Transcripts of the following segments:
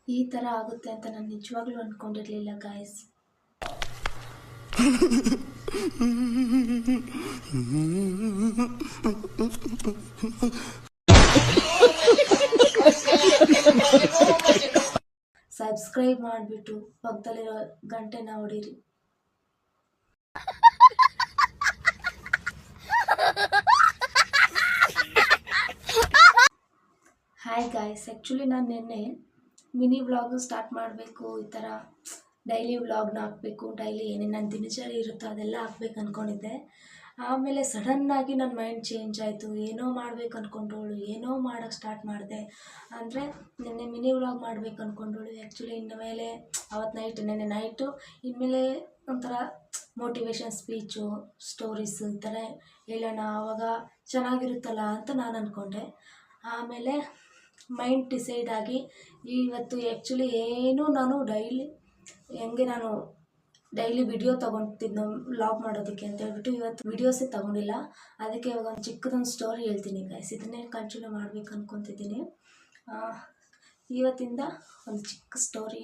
ಈ ಥರ ಆಗುತ್ತೆ ಅಂತ ನಾನು ನಿಜವಾಗ್ಲೂ ಅಂದ್ಕೊಂಡಿರಲಿಲ್ಲ ಗಾಯ್ಸ್. ಸಬ್ಸ್ಕ್ರೈಬ್ ಮಾಡಿಬಿಟ್ಟು ಪಕ್ಕದಲ್ಲಿರೋ ಗಂಟೆನ ಹೊಡೀರಿ. ಹಾಯ್ ಗಾಯ್ಸ್, ಆ್ಯಕ್ಚುಲಿ ನಾನು ನಿನ್ನೆ ಮಿನಿ ವ್ಲಾಗು ಸ್ಟಾರ್ಟ್ ಮಾಡಬೇಕು, ಈ ಥರ ಡೈಲಿ ವ್ಲಾಗ್ನ ಹಾಕಬೇಕು, ಡೈಲಿ ಏನೇನು ನನ್ನ ದಿನಚರಿ ಇರುತ್ತೋ ಅದೆಲ್ಲ ಹಾಕ್ಬೇಕು ಅಂದ್ಕೊಂಡಿದ್ದೆ. ಆಮೇಲೆ ಸಡನ್ನಾಗಿ ನನ್ನ ಮೈಂಡ್ ಚೇಂಜ್ ಆಯಿತು. ಏನೋ ಮಾಡಬೇಕು ಅಂದ್ಕೊಂಡವಳು ಏನೋ ಮಾಡೋಕ್ಕೆ ಸ್ಟಾರ್ಟ್ ಮಾಡಿದೆ. ಅಂದರೆ ನಿನ್ನೆ ಮಿನಿ ವ್ಲಾಗ್ ಮಾಡಬೇಕು ಅಂದ್ಕೊಂಡವಳು, ಆ್ಯಕ್ಚುಲಿ ಇನ್ಮೇಲೆ ಅವತ್ತು ನೆನ್ನೆ ನೈಟು ಇನ್ಮೇಲೆ ಒಂಥರ ಮೋಟಿವೇಶನ್ ಸ್ಪೀಚು, ಸ್ಟೋರೀಸು ಈ ಥರ ಹೇಳೋಣ, ಆವಾಗ ಚೆನ್ನಾಗಿರುತ್ತಲ್ಲ ಅಂತ ನಾನು ಅಂದ್ಕೊಂಡೆ. ಆಮೇಲೆ ಮೈಂಡ್ ಡಿಸೈಡ್ ಆಗಿ ಇವತ್ತು ಆ್ಯಕ್ಚುಲಿ ನಾನು ಡೈಲಿ ವಿಡಿಯೋ ತೊಗೊತಿದ್ನು ವ್ಲಾಗ್ ಮಾಡೋದಕ್ಕೆ ಅಂತ ಹೇಳ್ಬಿಟ್ಟು ಇವತ್ತು ವಿಡಿಯೋಸೇ ತೊಗೊಂಡಿಲ್ಲ. ಅದಕ್ಕೆ ಇವಾಗ ಒಂದು ಚಿಕ್ಕದೊಂದು ಸ್ಟೋರಿ ಹೇಳ್ತೀನಿ ಗೈಸ್. ಇದನ್ನೇ ಕಂಟಿನ್ಯೂ ಮಾಡಬೇಕು ಅಂದ್ಕೊತಿದ್ದೀನಿ. ಇವತ್ತಿಂದ ಒಂದು ಚಿಕ್ಕ ಸ್ಟೋರಿ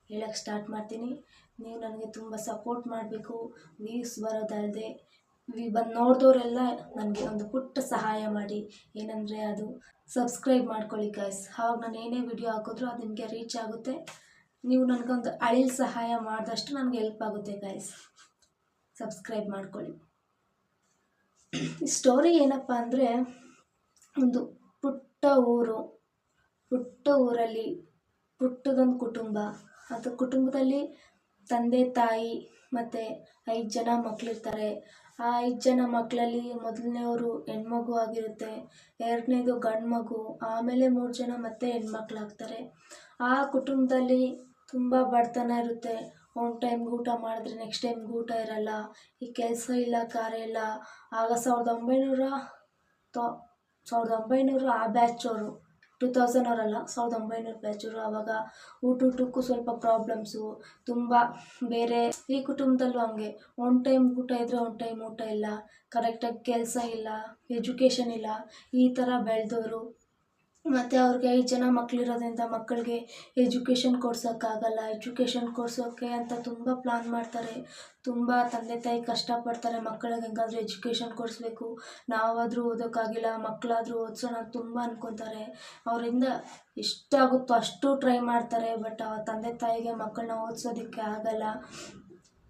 ಹೇಳೋಕ್ಕೆ ಸ್ಟಾರ್ಟ್ ಮಾಡ್ತೀನಿ. ನೀವು ನನಗೆ ತುಂಬ ಸಪೋರ್ಟ್ ಮಾಡಬೇಕು. ವ್ಯೂಸ್ ಬರೋದಲ್ಲದೆ ಬಂದು ನೋಡಿದವರೆಲ್ಲ ನನಗೆ ಒಂದು ಪುಟ್ಟ ಸಹಾಯ ಮಾಡಿ. ಏನಂದರೆ ಅದು ಸಬ್ಸ್ಕ್ರೈಬ್ ಮಾಡ್ಕೊಳ್ಳಿ ಗೈಸ್. ಆವಾಗ ನಾನು ಏನೇ ವಿಡಿಯೋ ಹಾಕಿದ್ರೂ ಅದು ನಿಮಗೆ ರೀಚ್ ಆಗುತ್ತೆ. ನೀವು ನನಗೊಂದು ಅಳಿಲ್ ಸಹಾಯ ಮಾಡಿದಷ್ಟು ನನಗೆ ಹೆಲ್ಪ್ ಆಗುತ್ತೆ ಗೈಸ್. ಸಬ್ಸ್ಕ್ರೈಬ್ ಮಾಡ್ಕೊಳ್ಳಿ. ಈ ಸ್ಟೋರಿ ಏನಪ್ಪ ಅಂದರೆ, ಒಂದು ಪುಟ್ಟ ಊರಲ್ಲಿ ಪುಟ್ಟದೊಂದು ಕುಟುಂಬ. ಅದು ಕುಟುಂಬದಲ್ಲಿ ತಂದೆ ತಾಯಿ ಮತ್ತು 5 ಜನ ಮಕ್ಕಳಿರ್ತಾರೆ. ಆ 5 ಜನ ಮಕ್ಕಳಲ್ಲಿ ಮೊದಲನೇವರು ಹೆಣ್ಮಗು ಆಗಿರುತ್ತೆ, ಎರಡನೇದು ಗಂಡು ಮಗು, ಆಮೇಲೆ 3 ಜನ ಮತ್ತೆ ಹೆಣ್ಮಕ್ಳಾಗ್ತಾರೆ. ಆ ಕುಟುಂಬದಲ್ಲಿ ತುಂಬ ಬಡತನ ಇರುತ್ತೆ. ಒಂದು ಟೈಮ್ಗೆ ಊಟ ಮಾಡಿದ್ರೆ ನೆಕ್ಸ್ಟ್ ಟೈಮ್ಗೆ ಊಟ ಇರಲ್ಲ. ಈ ಕೆಲಸ ಇಲ್ಲ, ಕಾರ್ಯ ಇಲ್ಲ. ಆಗ 1900 ಆ ಬ್ಯಾಚವರು, 2000 ಅವರಲ್ಲ, 1900 ಬ್ಯಾಚವರು. ಆವಾಗ ಊಟಕ್ಕೂ ಸ್ವಲ್ಪ ಪ್ರಾಬ್ಲಮ್ಸು ತುಂಬ. ಬೇರೆ ಈ ಕುಟುಂಬದಲ್ಲೂ ಹಂಗೆ, ಒಂದು ಟೈಮ್ ಊಟ ಇದ್ದರೆ ಒಂದು ಟೈಮ್ ಊಟ ಇಲ್ಲ, ಕರೆಕ್ಟಾಗಿ ಕೆಲಸ ಇಲ್ಲ, ಎಜುಕೇಷನ್ ಇಲ್ಲ, ಈ ಥರ ಬೆಳೆದವರು. ಮತ್ತು ಅವ್ರಿಗೆ 5 ಜನ ಮಕ್ಕಳಿರೋದ್ರಿಂದ ಮಕ್ಕಳಿಗೆ ಎಜುಕೇಷನ್ ಕೊಡ್ಸೋಕ್ಕಾಗಲ್ಲ. ಎಜುಕೇಷನ್ ಕೊಡ್ಸೋಕ್ಕೆ ಅಂತ ತುಂಬ ಪ್ಲ್ಯಾನ್ ಮಾಡ್ತಾರೆ. ತುಂಬ ತಂದೆ ತಾಯಿ ಕಷ್ಟಪಡ್ತಾರೆ, ಮಕ್ಕಳಿಗೆ ಹೆಂಗಾದರೂ ಎಜುಕೇಷನ್ ಕೊಡಿಸ್ಬೇಕು, ನಾವಾದರೂ ಓದೋಕ್ಕಾಗಿಲ್ಲ, ಮಕ್ಕಳಾದರೂ ಓದಿಸೋಣ ತುಂಬ ಅಂದ್ಕೊತಾರೆ. ಅವರಿಂದ ಎಷ್ಟಾಗುತ್ತೋ ಅಷ್ಟು ಟ್ರೈ ಮಾಡ್ತಾರೆ. ಬಟ್ ಆ ತಂದೆ ತಾಯಿಗೆ ಮಕ್ಕಳನ್ನ ಓದಿಸೋದಕ್ಕೆ ಆಗಲ್ಲ.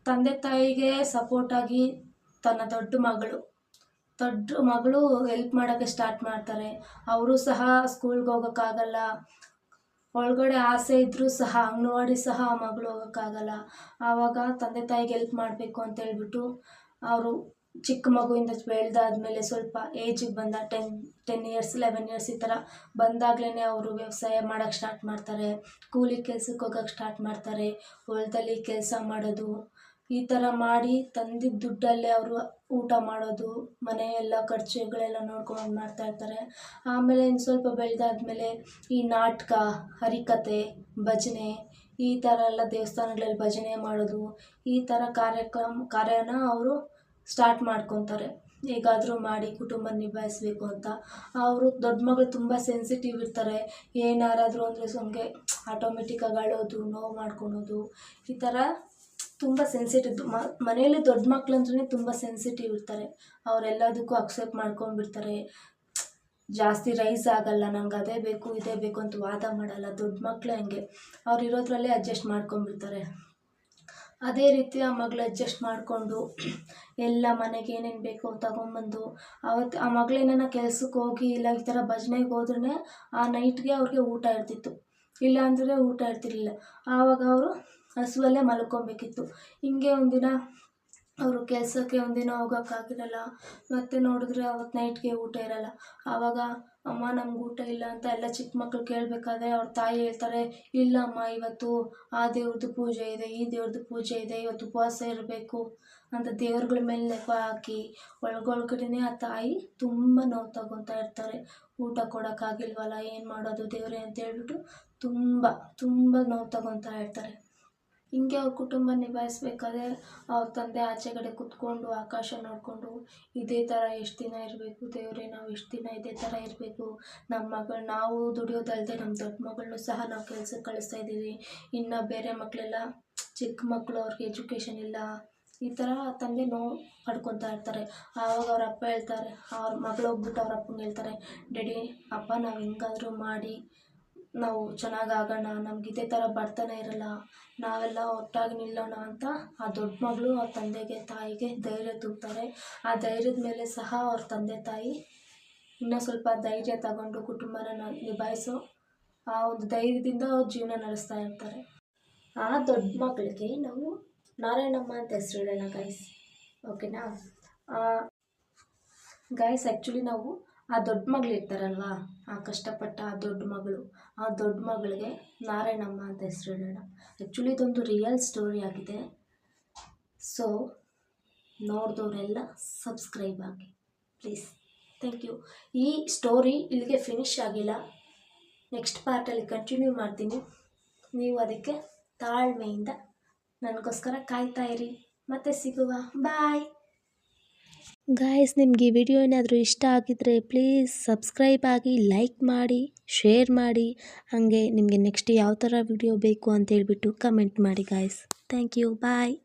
ತಂದೆ ತಾಯಿಗೆ ಸಪೋರ್ಟಾಗಿ ತನ್ನ ದೊಡ್ಡ ಮಗಳು ಹೆಲ್ಪ್ ಮಾಡೋಕ್ಕೆ ಸ್ಟಾರ್ಟ್ ಮಾಡ್ತಾರೆ. ಅವರು ಸಹ ಸ್ಕೂಲ್ಗೆ ಹೋಗೋಕ್ಕಾಗಲ್ಲ. ಒಳಗಡೆ ಆಸೆ ಇದ್ದರೂ ಸಹ ಅಂಗನವಾಡಿ ಸಹ ಮಗಳು ಹೋಗೋಕ್ಕಾಗಲ್ಲ. ಆವಾಗ ತಂದೆ ತಾಯಿಗೆ ಹೆಲ್ಪ್ ಮಾಡಬೇಕು ಅಂತ ಹೇಳ್ಬಿಟ್ಟು ಅವರು ಚಿಕ್ಕ ಮಗುವಿಂದ ಬೆಳೆದಾದ್ಮೇಲೆ ಸ್ವಲ್ಪ ಏಜಿಗೆ ಬಂದ 10 ಇಯರ್ಸ್ 11 ಇಯರ್ಸ್ ಈ ಥರ ಬಂದಾಗಲೇ ಅವರು ವ್ಯವಸಾಯ ಮಾಡೋಕ್ಕೆ ಸ್ಟಾರ್ಟ್ ಮಾಡ್ತಾರೆ. ಕೂಲಿ ಕೆಲಸಕ್ಕೆ ಹೋಗೋಕ್ಕೆ ಸ್ಟಾರ್ಟ್ ಮಾಡ್ತಾರೆ. ಹೊಲದಲ್ಲಿ ಕೆಲಸ ಮಾಡೋದು, ಈ ಥರ ಮಾಡಿ ತಂದಿದ್ದ ದುಡ್ಡಲ್ಲೇ ಅವರು ಊಟ ಮಾಡೋದು, ಮನೆ ಎಲ್ಲ ಖರ್ಚುಗಳೆಲ್ಲ ನೋಡ್ಕೊಂಡು ಮಾಡ್ತಾಯಿರ್ತಾರೆ. ಆಮೇಲೆ ಇನ್ನು ಸ್ವಲ್ಪ ಬೆಳೆದಾದ್ಮೇಲೆ ಈ ನಾಟಕ, ಹರಿಕತೆ, ಭಜನೆ ಈ ಥರ ಎಲ್ಲ ದೇವಸ್ಥಾನಗಳಲ್ಲಿ ಭಜನೆ ಮಾಡೋದು, ಈ ಥರ ಕಾರ್ಯನ ಅವರು ಸ್ಟಾರ್ಟ್ ಮಾಡ್ಕೊತಾರೆ. ಹೇಗಾದರೂ ಮಾಡಿ ಕುಟುಂಬ ನಿಭಾಯಿಸಬೇಕು ಅಂತ. ಅವರು ದೊಡ್ಡ ಮಗಳು ತುಂಬ ಸೆನ್ಸಿಟಿವ್ ಇರ್ತಾರೆ. ಏನಾರಾದರೂ ಅಂದರೆ ಹಂಗೆ ಆಟೋಮೆಟಿಕ್ಕಾಗಿ ಅಳೋದು, ನೋವು ಮಾಡ್ಕೊಳೋದು, ಈ ಥರ ತುಂಬ ಸೆನ್ಸಿಟಿವ್. ಮನೆಯಲ್ಲಿ ದೊಡ್ಡ ಮಕ್ಕಳಂದ್ರೇ ತುಂಬ ಸೆನ್ಸಿಟಿವ್ ಇರ್ತಾರೆ. ಅವರೆಲ್ಲದಕ್ಕೂ ಅಕ್ಸೆಪ್ಟ್ ಮಾಡ್ಕೊಂಡ್ಬಿಡ್ತಾರೆ. ಜಾಸ್ತಿ ರೈಸ್ ಆಗಲ್ಲ, ನಂಗೆ ಅದೇ ಬೇಕು ಇದೇ ಬೇಕು ಅಂತ ವಾದ ಮಾಡಲ್ಲ. ದೊಡ್ಡ ಮಕ್ಕಳು ಹಂಗೆ, ಅವ್ರು ಇರೋದ್ರಲ್ಲೇ ಅಡ್ಜಸ್ಟ್ ಮಾಡ್ಕೊಂಡ್ಬಿಡ್ತಾರೆ. ಅದೇ ರೀತಿ ಆ ಮಗಳು ಅಡ್ಜಸ್ಟ್ ಮಾಡಿಕೊಂಡು ಎಲ್ಲ ಮನೆಗೆ ಏನೇನು ಬೇಕೋ ತಗೊಂಬಂದು, ಅವತ್ತು ಆ ಮಗಳೇನ ಕೆಲ್ಸಕ್ಕೆ ಹೋಗಿ ಇಲ್ಲ ಈ ಥರ ಭಜನೆಗೆ ಹೋದ್ರೇ ಆ ನೈಟ್ಗೆ ಅವ್ರಿಗೆ ಊಟ ಇರ್ತಿತ್ತು, ಇಲ್ಲ ಅಂದರೆ ಊಟ ಇರ್ತಿರ್ಲಿಲ್ಲ. ಆವಾಗ ಅವರು ಹಸುವಲ್ಲೇ ಮಲ್ಕೊಬೇಕಿತ್ತು. ಹಿಂಗೆ ಒಂದಿನ ಅವರು ಕೆಲಸಕ್ಕೆ ಒಂದಿನ ಹೋಗೋಕ್ಕಾಗಿರಲ್ಲ. ಮತ್ತು ನೋಡಿದ್ರೆ ಅವತ್ತು ನೈಟ್ಗೆ ಊಟ ಇರಲ್ಲ. ಆವಾಗ ಅಮ್ಮ ನಮ್ಗೆ ಊಟ ಇಲ್ಲ ಅಂತ ಎಲ್ಲ ಚಿಕ್ಕ ಮಕ್ಕಳು ಕೇಳಬೇಕಾದ್ರೆ ಅವ್ರ ತಾಯಿ ಹೇಳ್ತಾರೆ, ಇಲ್ಲಮ್ಮ ಇವತ್ತು ಆ ದೇವ್ರದ್ದು ಪೂಜೆ ಇದೆ, ಈ ದೇವ್ರದ್ದು ಪೂಜೆ ಇದೆ, ಇವತ್ತು ಉಪವಾಸ ಇರಬೇಕು ಅಂತ ದೇವ್ರುಗಳ ಮೇಲೆ ನೆಪ ಹಾಕಿ ಒಳಗಡೆನೇ ಆ ತಾಯಿ ತುಂಬ ನೋವು ತಗೊತಾ ಇರ್ತಾರೆ. ಊಟ ಕೊಡೋಕ್ಕಾಗಿಲ್ವಲ್ಲ, ಏನು ಮಾಡೋದು ದೇವರೇ ಅಂತ ಹೇಳ್ಬಿಟ್ಟು ತುಂಬ ನೋವು ತಗೊತಾ ಇರ್ತಾರೆ. ಹಿಂಗೆ ಅವ್ರ ಕುಟುಂಬ ನಿಭಾಯಿಸ್ಬೇಕಾದ್ರೆ ಅವ್ರ ತಂದೆ ಆಚೆಗಡೆ ಕೂತ್ಕೊಂಡು ಆಕಾಶ ನೋಡಿಕೊಂಡು ಇದೇ ಥರ ಎಷ್ಟು ದಿನ ಇರಬೇಕು ದೇವರೇ, ನಾವು ಎಷ್ಟು ದಿನ ಇದೇ ಥರ ಇರಬೇಕು, ನಮ್ಮ ಮಗಳು ನಾವು ದುಡಿಯೋದಲ್ಲದೆ ನಮ್ಮ ದೊಡ್ಡ ಮಗಳನ್ನೂ ಸಹ ನಾವು ಕೆಲ್ಸಕ್ಕೆ ಕಳಿಸ್ತಾ ಇದ್ದೀವಿ, ಇನ್ನು ಬೇರೆ ಮಕ್ಕಳೆಲ್ಲ ಚಿಕ್ಕ ಮಕ್ಕಳು, ಅವ್ರಿಗೆ ಎಜುಕೇಷನ್ ಇಲ್ಲ, ಈ ಥರ ತಂದೆ ನೋವು ಪಡ್ಕೊತಾ ಇರ್ತಾರೆ. ಆವಾಗ ಅವ್ರ ಅಪ್ಪ ಹೇಳ್ತಾರೆ, ಅವ್ರ ಮಗಳು ಹೋಗ್ಬಿಟ್ಟು ಅವ್ರ ಅಪ್ಪಂಗೆ ಹೇಳ್ತಾರೆ, ಡ್ಯಾಡಿ ಅಪ್ಪ ನಾವು ಹೆಂಗಾದರೂ ಮಾಡಿ ನಾವು ಚೆನ್ನಾಗಾಗೋಣ, ನಮ್ಗೆ ಇದೇ ಥರ ಬಡತನ ಇರಲ್ಲ, ನಾವೆಲ್ಲ ಒಟ್ಟಾಗಿ ನಿಲ್ಲೋಣ ಅಂತ ಆ ದೊಡ್ಡ ಮಗಳು ಅವ್ರ ತಂದೆಗೆ ತಾಯಿಗೆ ಧೈರ್ಯ ತುಂಬ್ತಾರೆ. ಆ ಧೈರ್ಯದ ಮೇಲೆ ಸಹ ಅವ್ರ ತಂದೆ ತಾಯಿ ಇನ್ನೂ ಸ್ವಲ್ಪ ಧೈರ್ಯ ತಗೊಂಡು ಕುಟುಂಬನ ನಿಭಾಯಿಸೋ ಆ ಒಂದು ಧೈರ್ಯದಿಂದ ಅವ್ರ ಜೀವನ ನಡೆಸ್ತಾ ಇರ್ತಾರೆ. ಆ ದೊಡ್ಡ ಮಗಳಿಗೆ ನಾವು ನಾರಾಯಣಮ್ಮ ಅಂತ ಹೆಸರಿಡೋಣ ಗೈಸ್, ಓಕೆನಾ ಗೈಸ್. ಆ್ಯಕ್ಚುಲಿ ನಾವು ಆ ದೊಡ್ಡ ಮಗಳು ಇರ್ತಾರಲ್ವ, ಆ ಕಷ್ಟಪಟ್ಟ ಆ ದೊಡ್ಡ ಮಗಳಿಗೆ ನಾರಾಯಣಮ್ಮ ಅಂತ ಹೆಸರಿಡೋಣ. ಆ್ಯಕ್ಚುಲಿ ಇದೊಂದು ರಿಯಲ್ ಸ್ಟೋರಿ ಆಗಿದೆ. ಸೊ ನೋಡಿದವರೆಲ್ಲ ಸಬ್ಸ್ಕ್ರೈಬ್ ಆಗಿ ಪ್ಲೀಸ್, ಥ್ಯಾಂಕ್ ಯು. ಈ ಸ್ಟೋರಿ ಇಲ್ಲಿಗೆ ಫಿನಿಶ್ ಆಗಿಲ್ಲ, ನೆಕ್ಸ್ಟ್ ಪಾರ್ಟಲ್ಲಿ ಕಂಟಿನ್ಯೂ ಮಾಡ್ತೀನಿ. ನೀವು ಅದಕ್ಕೆ ತಾಳ್ಮೆಯಿಂದ ನನಗೋಸ್ಕರ ಕಾಯ್ತಾ ಇರಿ. ಮತ್ತೆ ಸಿಗುವ, ಬಾಯ್ ಗಾಯ್ಸ್. ನಿಮಗೆ ಈ ವಿಡಿಯೋ ಏನಾದರೂ ಇಷ್ಟ ಆಗಿದ್ದರೆ ಪ್ಲೀಸ್ ಸಬ್ಸ್ಕ್ರೈಬ್ ಆಗಿ, ಲೈಕ್ ಮಾಡಿ, ಶೇರ್ ಮಾಡಿ, ಹಾಗೆ ನಿಮಗೆ ನೆಕ್ಸ್ಟ್ ಯಾವ ಥರ ವಿಡಿಯೋ ಬೇಕು ಅಂತ ಹೇಳ್ಬಿಟ್ಟು ಕಮೆಂಟ್ ಮಾಡಿ ಗಾಯ್ಸ್. Thank you, bye.